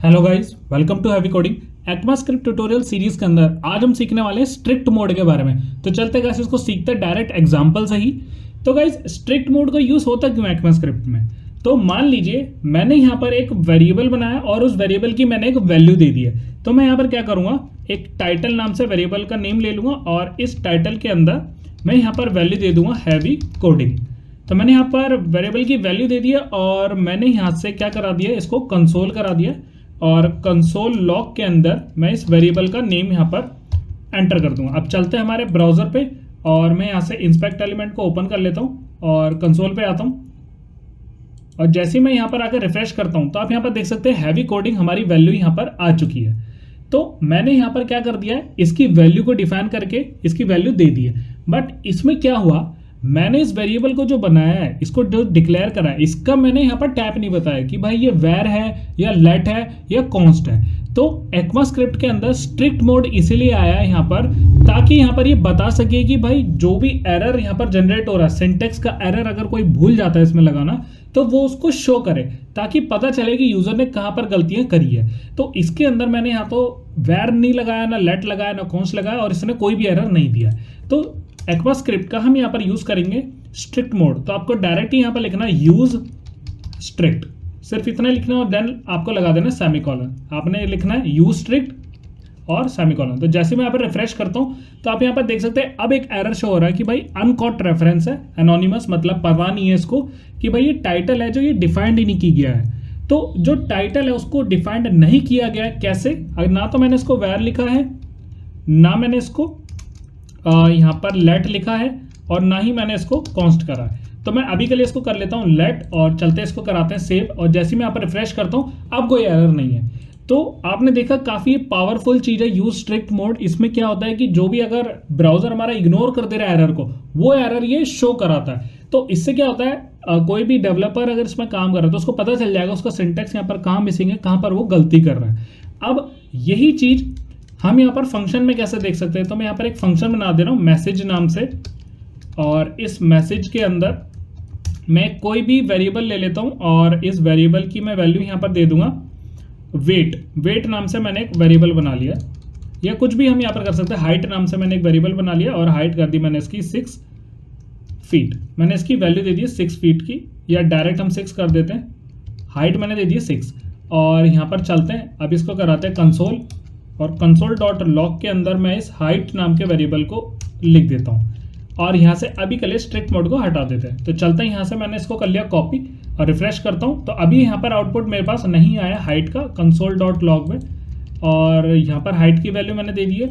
Hello guys, welcome to heavy coding. ECMAScript tutorial series के अंदर आज हम सीखने वाले हैं स्ट्रिक्ट मोड के बारे में। तो चलते गाइस इसको सीखते हैं डायरेक्ट एग्जांपल से ही। तो गाइस स्ट्रिक्ट मोड का यूज होता क्यों है ECMAScript में? तो मान लीजिए मैंने यहाँ पर एक वेरिएबल बनाया और उस वेरिएबल की मैंने एक वैल्यू दे दी है। तो मैं यहाँ पर क्या करूँगा, एक टाइटल नाम से वेरिएबल का नेम ले लूँगा और इस टाइटल के अंदर मैं यहाँ पर वैल्यू दे दूंगा हैवी कोडिंग। तो मैंने यहाँ पर वेरिएबल की वैल्यू दे दी है और मैंने यहाँ से क्या करा दिया, इसको कंसोल करा दिया और कंसोल लॉग के अंदर मैं इस वेरिएबल का नेम यहाँ पर एंटर कर दूंगा। अब चलते हैं हमारे ब्राउजर पे और मैं यहाँ से इंस्पेक्ट एलिमेंट को ओपन कर लेता हूँ और कंसोल पे आता हूँ। और जैसे ही मैं यहाँ पर आकर रिफ्रेश करता हूँ तो आप यहाँ पर देख सकते हैं हैवी कोडिंग हमारी वैल्यू यहाँ पर आ चुकी है। तो मैंने यहाँ पर क्या कर दिया है, इसकी वैल्यू को डिफाइन करके इसकी वैल्यू दे दी है। बट इसमें क्या हुआ, मैंने इस वेरिएबल को जो बनाया है, इसको जो डिक्लेयर करा है, इसका मैंने यहाँ पर टैप नहीं बताया कि भाई ये वैर है या लेट है या कॉन्स्ट है। तो ECMAScript के अंदर स्ट्रिक्ट मोड इसीलिए आया है यहाँ पर, ताकि यहाँ पर ये बता सके कि भाई जो भी एरर यहाँ पर जनरेट हो रहा है, सिंटेक्स का एरर अगर कोई भूल जाता है इसमें लगाना, तो वो उसको शो करे ताकि पता चले कि यूजर ने कहाँ पर गलतियां करी है। तो इसके अंदर मैंने यहाँ तो वैर नहीं लगाया, ना लेट लगाया, ना कॉन्स्ट लगाया और इसने कोई भी एरर नहीं दिया। तो ECMAScript का हम यहाँ पर यूज करेंगे स्ट्रिक्ट मोड। तो आपको डायरेक्ट यहाँ पर लिखना यूज स्ट्रिक्ट, सिर्फ इतना लिखना और देन आपको लगा देना सेमीकोलन। आपने लिखना है यूज स्ट्रिक्ट और सेमीकोलन। तो जैसे मैं यहाँ पर रिफ्रेश करता हूँ तो आप यहाँ पर देख सकते हैं अब एक एरर शो हो रहा है कि भाई अनकॉट रेफरेंस है, एनोनिमस, मतलब पता नहीं है इसको कि भाई ये टाइटल है जो ये डिफाइंड ही नहीं की गया है। तो जो टाइटल है उसको डिफाइंड नहीं किया गया है कैसे? ना तो मैंने इसको वैर लिखा है, ना मैंने इसको यहाँ पर लेट लिखा है और ना ही मैंने इसको कॉन्स्ट करा है। तो मैं अभी के लिए इसको कर लेता हूँ लेट और चलते इसको कराते हैं सेव। और जैसे मैं यहाँ पर रिफ्रेश करता हूँ अब कोई एरर नहीं है। तो आपने देखा काफ़ी पावरफुल चीज़ है यूज स्ट्रिक्ट मोड। इसमें क्या होता है कि जो भी अगर ब्राउजर हमारा इग्नोर कर दे रहा है एरर को, वो एरर ये शो कराता है। तो इससे क्या होता है, कोई भी डेवलपर अगर इसमें काम कर रहा है तो उसको पता चल जाएगा उसका सिंटेक्स यहाँ पर कहाँ मिसिंग है, कहाँ पर वो गलती कर रहा है। अब यही चीज़ हम यहाँ पर फंक्शन में कैसे देख सकते हैं? तो मैं यहाँ पर एक फंक्शन बना दे रहा हूँ मैसेज नाम से और इस मैसेज के अंदर मैं कोई भी वेरिएबल ले लेता हूँ और इस वेरिएबल की मैं वैल्यू यहाँ पर दे दूंगा वेट नाम से मैंने एक वेरिएबल बना लिया, या कुछ भी हम यहाँ पर कर सकते हैं। हाइट नाम से मैंने एक वेरिएबल बना लिया और हाइट कर दी मैंने इसकी 6 फीट। मैंने इसकी वैल्यू दे दी है 6 फीट की, या डायरेक्ट हम 6 कर देते हैं। हाइट मैंने दे दी है 6 और यहाँ पर चलते हैं अब इसको कराते हैं कंसोल और कंसोल डॉट लॉग के अंदर मैं इस हाइट नाम के वेरिएबल को लिख देता हूँ और यहाँ से अभी के लिए स्ट्रिक्ट मोड को हटा देते हैं। तो चलते हैं यहाँ से मैंने इसको कर लिया कॉपी और रिफ्रेश करता हूँ तो अभी यहाँ पर आउटपुट मेरे पास नहीं आया हाइट का कंसोल डॉट लॉग में। और यहाँ पर हाइट की वैल्यू मैंने दे दी है।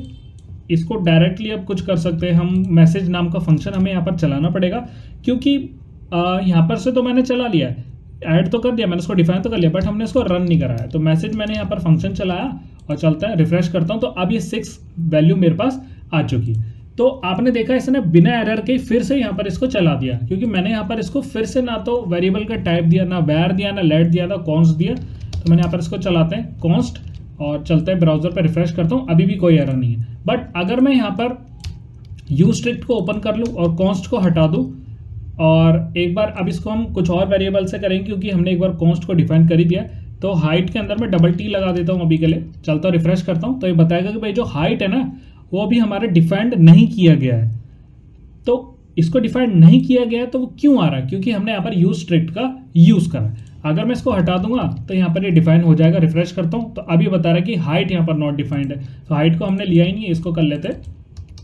इसको डायरेक्टली अब कुछ कर सकते हैं हम, मैसेज नाम का फंक्शन हमें यहाँ पर चलाना पड़ेगा क्योंकि यहाँ पर से तो मैंने चला लिया है, ऐड तो कर दिया मैंने, इसको डिफाइन तो कर लिया, बट हमने इसको रन नहीं कराया। तो मैसेज मैंने यहाँ पर फंक्शन चलाया और चलता है रिफ्रेश करता हूँ तो अब ये 6 वैल्यू मेरे पास आ चुकी। तो आपने देखा इसने बिना एरर के फिर से यहाँ पर इसको चला दिया क्योंकि मैंने यहाँ पर इसको फिर से ना तो वेरिएबल का टाइप दिया, ना वैर दिया, ना लेट दिया, ना कॉन्स्ट दिया। तो मैंने यहाँ पर इसको चलाते हैं कॉन्स्ट और चलते हैं ब्राउजर पर रिफ्रेश करता हूँ, अभी भी कोई एरर नहीं है। बट अगर मैं यहाँ पर यूज स्ट्रिक्ट को ओपन कर लूँ और कॉन्स्ट को हटा दूँ और एक बार अब इसको हम कुछ और वेरिएबल से करेंगे क्योंकि हमने एक बार कॉन्स्ट को डिफाइन कर ही दिया। तो हाइट के अंदर मैं डबल टी लगा देता हूँ अभी के लिए, चलता हूँ रिफ्रेश करता हूँ तो ये बताएगा कि भाई जो हाइट है ना वो अभी हमारे डिफाइंड नहीं किया गया है। तो इसको डिफाइंड नहीं किया गया है तो वो क्यों आ रहा है? क्योंकि हमने यहाँ पर यूज स्ट्रिक्ट का यूज़ करा। अगर मैं इसको हटा दूंगा तो यहाँ पर ये डिफाइन हो जाएगा। रिफ्रेश करता हूँ तो अभी बता रहा है कि हाइट यहाँ पर नॉट डिफाइंड है। तो हाइट को हमने लिया ही नहीं है, इसको कर लेते हैं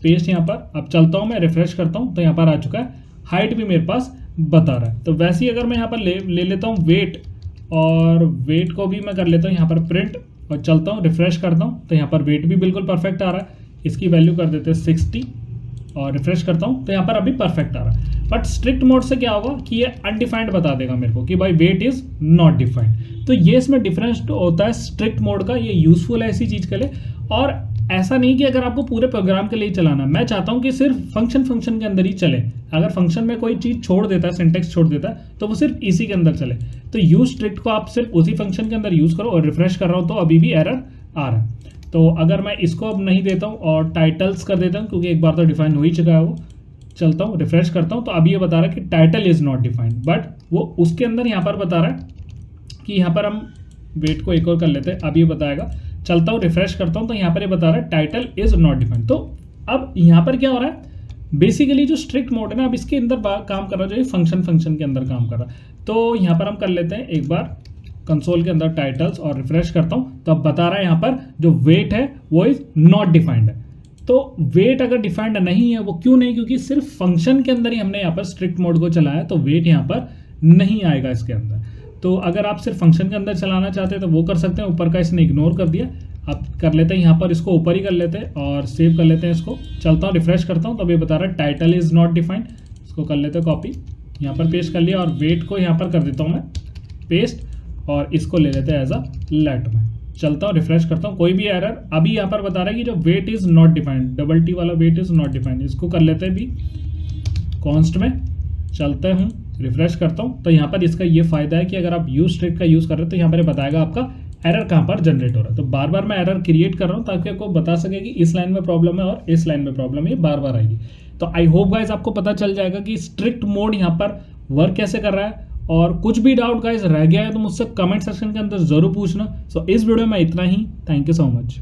पेस्ट यहाँ पर। अब चलता हूँ मैं रिफ्रेश करता हूँ तो यहाँ पर आ चुका है, हाइट भी मेरे पास बता रहा है। तो वैसे ही अगर मैं यहाँ पर ले लेता हूँ वेट और वेट को भी मैं कर लेता हूँ यहाँ पर प्रिंट और चलता हूँ रिफ्रेश करता हूँ तो यहाँ पर वेट भी बिल्कुल परफेक्ट आ रहा है। इसकी वैल्यू कर देते हैं 60 और रिफ्रेश करता हूँ तो यहाँ पर अभी परफेक्ट आ रहा है। बट स्ट्रिक्ट मोड से क्या होगा कि ये अनडिफाइंड बता देगा मेरे को कि भाई वेट इज नॉट डिफाइंड। तो ये इसमें डिफरेंस होता है स्ट्रिक्ट मोड का, ये यूजफुल है इसी चीज़ के लिए। और ऐसा नहीं कि अगर आपको पूरे प्रोग्राम के लिए चलाना, मैं चाहता हूँ कि सिर्फ फंक्शन के अंदर ही चले। अगर फंक्शन में कोई चीज़ छोड़ देता है, सिंटेक्स छोड़ देता है, तो वो सिर्फ इसी के अंदर चले। तो यूज स्ट्रिक्ट को आप सिर्फ उसी फंक्शन के अंदर यूज़ करो और रिफ्रेश कर रहा हूँ तो अभी भी एरर आ रहा है। तो अगर मैं इसको अब नहीं देता हूँ और टाइटल्स कर देता हूँ क्योंकि एक बार तो डिफाइन हो ही चुका है वो, चलता हूँ रिफ्रेश करता हूँ तो अभी ये बता रहा है कि title is not defined, but वो उसके अंदर यहाँ पर बता रहा है कि यहाँ पर हम वेट को एक और कर लेते हैं, अब ये बताएगा। चलता हूँ, रिफ्रेश करता हूँ, तो यहाँ पर ये बता रहा है टाइटल इज नॉट डिफाइंड। तो अब यहाँ पर क्या हो रहा है, बेसिकली जो स्ट्रिक्ट मोड है ना, अब इसके अंदर काम कर रहा है, जो ये फंक्शन के अंदर काम कर रहा है। तो यहाँ पर हम कर लेते हैं एक बार कंसोल के अंदर टाइटल्स और रिफ्रेश करता हूँ, तो अब बता रहा है यहाँ पर जो वेट है वो इज नॉट डिफाइंड है। तो वेट अगर डिफाइंड नहीं है, वो क्यों नहीं, क्योंकि सिर्फ फंक्शन के अंदर ही हमने यहाँ पर स्ट्रिक्ट मोड को चलाया, तो वेट यहाँ पर नहीं आएगा इसके अंदर। तो अगर आप सिर्फ फंक्शन के अंदर चलाना चाहते हैं तो वो कर सकते हैं, ऊपर का इसने इग्नोर कर दिया। अब कर लेते हैं यहाँ पर, इसको ऊपर ही कर लेते हैं और सेव कर लेते हैं इसको। चलता हूँ, रिफ्रेश करता हूँ, तो ये बता रहा है टाइटल इज नॉट डिफाइंड। इसको कर लेते हैं कॉपी, यहाँ पर पेस्ट कर लिया और वेट को यहाँ पर कर देता हूँ मैं पेस्ट, और इसको ले लेते हैं एज अ लेट में। चलता हूँ, रिफ्रेश करता हूँ, कोई भी एरर। अभी यहाँ पर बता रहा है कि जो wait is not defined, double T वाला वेट इज नॉट डिफाइंड, इसको कर लेते हैं भी कॉन्स्ट में। चलते हूँ, रिफ्रेश करता हूँ, तो यहाँ पर इसका ये फायदा है कि अगर आप यूज स्ट्रिक्ट का यूज कर रहे हो तो यहाँ पर बताएगा आपका एरर कहाँ पर जनरेट हो रहा है। तो बार बार मैं एरर क्रिएट कर रहा हूँ ताकि आपको बता सके कि इस लाइन में प्रॉब्लम है और इस लाइन में प्रॉब्लम है, ये बार बार आएगी। तो आई होप गाइज आपको पता चल जाएगा कि स्ट्रिक्ट मोड यहाँ पर वर्क कैसे कर रहा है। और कुछ भी डाउट गाइज रह गया है तो मुझसे कमेंट सेक्शन के अंदर जरूर पूछना। सो इस वीडियो में इतना ही, थैंक यू सो मच।